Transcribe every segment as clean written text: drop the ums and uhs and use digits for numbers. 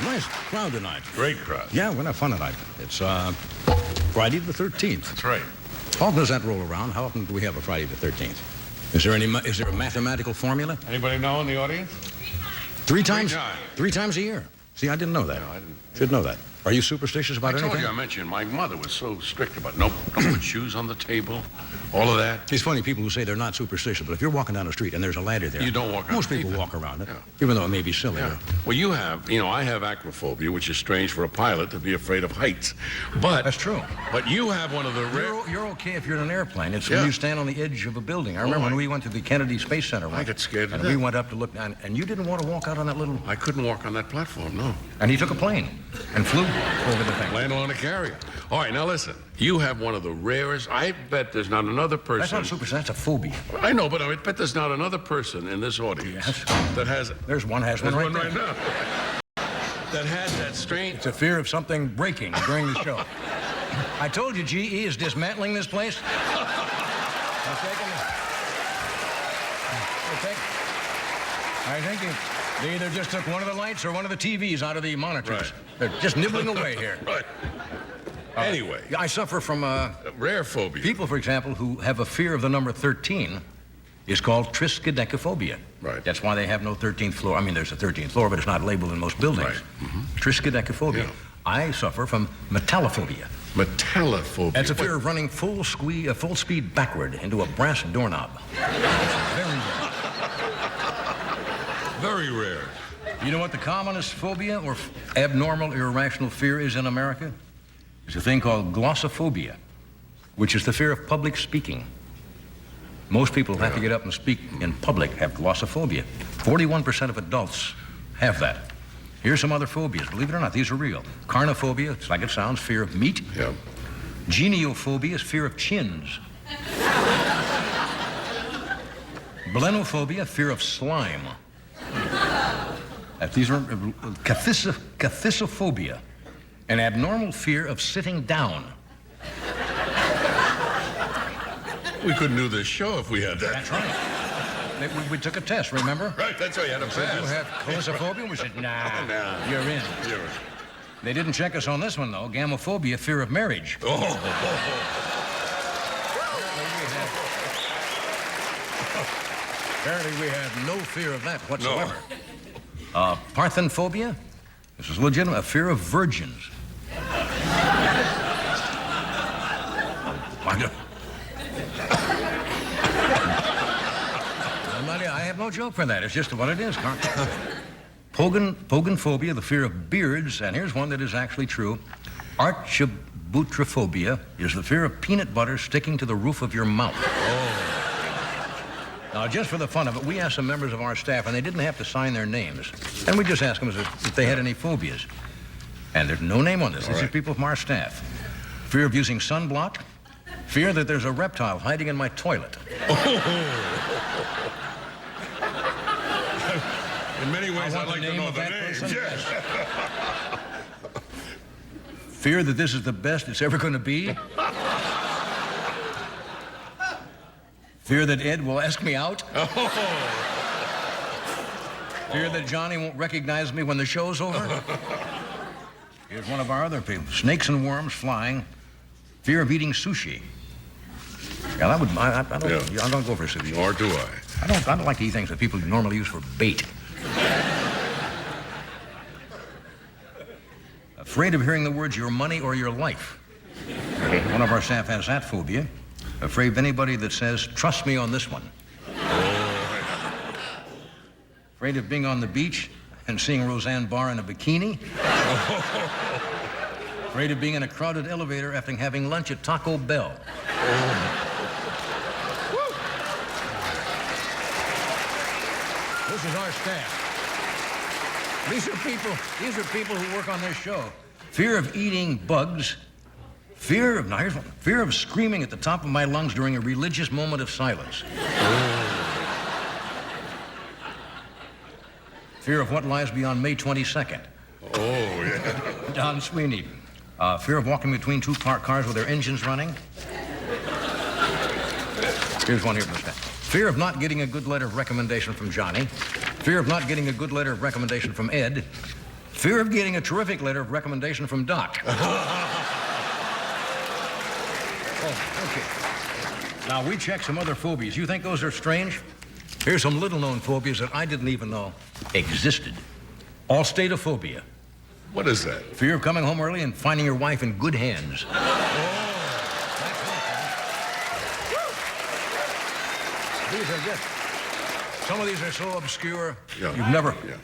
Nice crowd tonight. Great crowd. Yeah, we're gonna have fun tonight. It's Friday the 13th. That's right. How often does that roll around? How often do we have a Friday the 13th? Is there a mathematical formula? Anybody know in the audience? Three times? 3 times. 3 times a year. See, I didn't know that. No, I didn't. Should know that. Are you superstitious about I anything? told you, I mentioned my mother was so strict about don't put shoes on the table, all of that. It's funny, people who say they're not superstitious, but if you're walking down the street and there's a ladder there, You don't walk on most it people either. walk around it, Yeah. even though it may be silly. Yeah. Well, I have acrophobia, which is strange for a pilot to be afraid of heights. But That's true. But you have one of the rare. You're okay if you're in an airplane. It's Yeah. when you stand on the edge of a building. I remember when we went to the Kennedy Space Center once, get scared to and death. we went up to look, and you didn't want to walk out on that little... I couldn't walk on that platform, no. And he took a plane and flew over the thing. Land on a carrier. All right, now listen. You have one of the rarest. I bet there's not another person. That's not superstition, that's a phobia. I know, but I bet there's not another person in this audience Yes. that has. There's one right one there. right now. That has that strange. It's a fear of something breaking during the show. I told you GE is dismantling this place. I think they either just took one of the lights or one of the TVs out of the monitors. Right. They're just nibbling away here. Right. Anyway, I suffer from rare phobia. people, for example, who have a fear of the number 13 is called triskaidekaphobia. Right. That's why they have no 13th floor. I mean, there's a 13th floor, but it's not labeled in most buildings. Right. Triskaidekaphobia. Yeah. I suffer from metallophobia. Metallophobia. That's a fear of running full speed backward into a brass doorknob. Very rare. Very rare. You know what the commonest phobia or abnormal irrational fear is in America? It's a thing called glossophobia, which is the fear of public speaking. Most people who have to get up and speak in public have glossophobia. 41% of adults have that. Here's some other phobias. Believe it or not, these are real. Carnophobia, it's like it sounds, fear of meat. Yeah. Geniophobia is fear of chins. Blenophobia, fear of slime. These are cathisophobia, an abnormal fear of sitting down. We couldn't do this show if we had that. That's right. We took a test, remember? Right, that's right. You had a Said, you pass. have cathisophobia? We said, nah, Nah. you're in. You're in. They didn't check us on this one, though. Gamophobia, fear of marriage. Oh. Apparently we have no fear of that whatsoever. Parthenophobia? This is legitimate. A fear of virgins. I have no joke for that. It's just what it is. Pogonphobia, the fear of beards, and here's one that is actually true. Archibutyrophobia is the fear of peanut butter sticking to the roof of your mouth. Now, just for the fun of it, we asked some members of our staff, and they didn't have to sign their names. And we just asked them if they had any phobias. And there's no name on this. These are people from our staff. Fear of using sunblock. Fear that there's a reptile hiding in my toilet. In many ways, I'd want the like to name know of the that name. person? Yes. Fear that this is the best it's ever going to be. Fear that Ed will ask me out. Fear that Johnny won't recognize me when the show's over. Here's one of our other people. Snakes and worms flying. Fear of eating sushi. Yeah, that would. I don't go for sushi. Nor do I. I don't like to eat things that people normally use for bait. Afraid of hearing the words your money or your life. One of our staff has that phobia. Afraid of anybody that says, trust me on this one. Afraid of being on the beach and seeing Roseanne Barr in a bikini. Afraid of being in a crowded elevator after having lunch at Taco Bell. This is our staff. These are people who work on this show. Fear of eating bugs. Fear of screaming at the top of my lungs during a religious moment of silence. Fear of what lies beyond May 22nd. Oh, yeah. Don Sweeney. Fear of walking between two parked cars with their engines running. Here's one here from the staff. Fear of not getting a good letter of recommendation from Johnny. Fear of not getting a good letter of recommendation from Ed. Fear of getting a terrific letter of recommendation from Doc. Oh, okay. Now, we checked some other phobias. You think those are strange? Here's some little-known phobias that I didn't even know existed. Allstatophobia. What is that? Fear of coming home early and finding your wife in good hands. These are just, some of these are so obscure, Yeah. you've never. Yeah.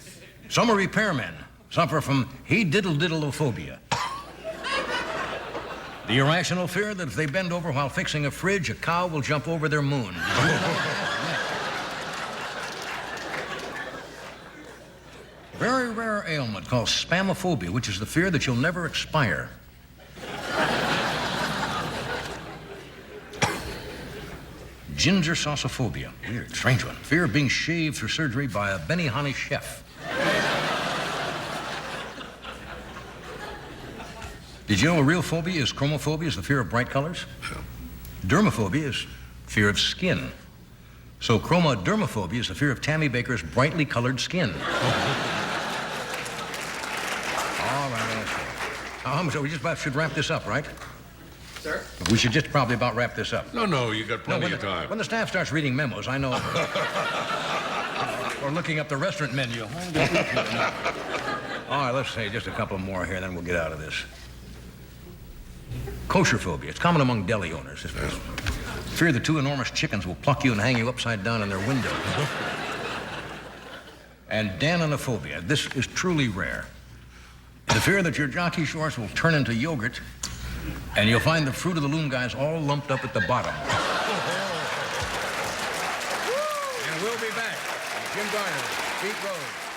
Some are repairmen, suffer from he-diddle-diddle-ophobia. The irrational fear that if they bend over while fixing a fridge, a cow will jump over their moon. Very rare ailment called spamophobia, which is the fear that you'll never expire. Ginger sauceophobia. Weird, strange one. Fear of being shaved through surgery by a Benihana chef. Did you know a real phobia is chromophobia, is the fear of bright colors? Dermophobia is fear of skin. So chromodermophobia is the fear of Tammy Baker's brightly colored skin. All right, how much? We just about should wrap this up, right? Sir? We should just probably about wrap this up. No, you got plenty when of time. When the staff starts reading memos, I know. Or looking up the restaurant menu. All right, let's say just a couple more here, then we'll get out of this. Kosher phobia. It's common among deli owners. It's fear that two enormous chickens will pluck you and hang you upside down in their window. And Daninophobia. This is truly rare. The fear that your jockey shorts will turn into yogurt and you'll find the Fruit of the Loom guys all lumped up at the bottom. And we'll be back. Jim Garner, Pete Rose.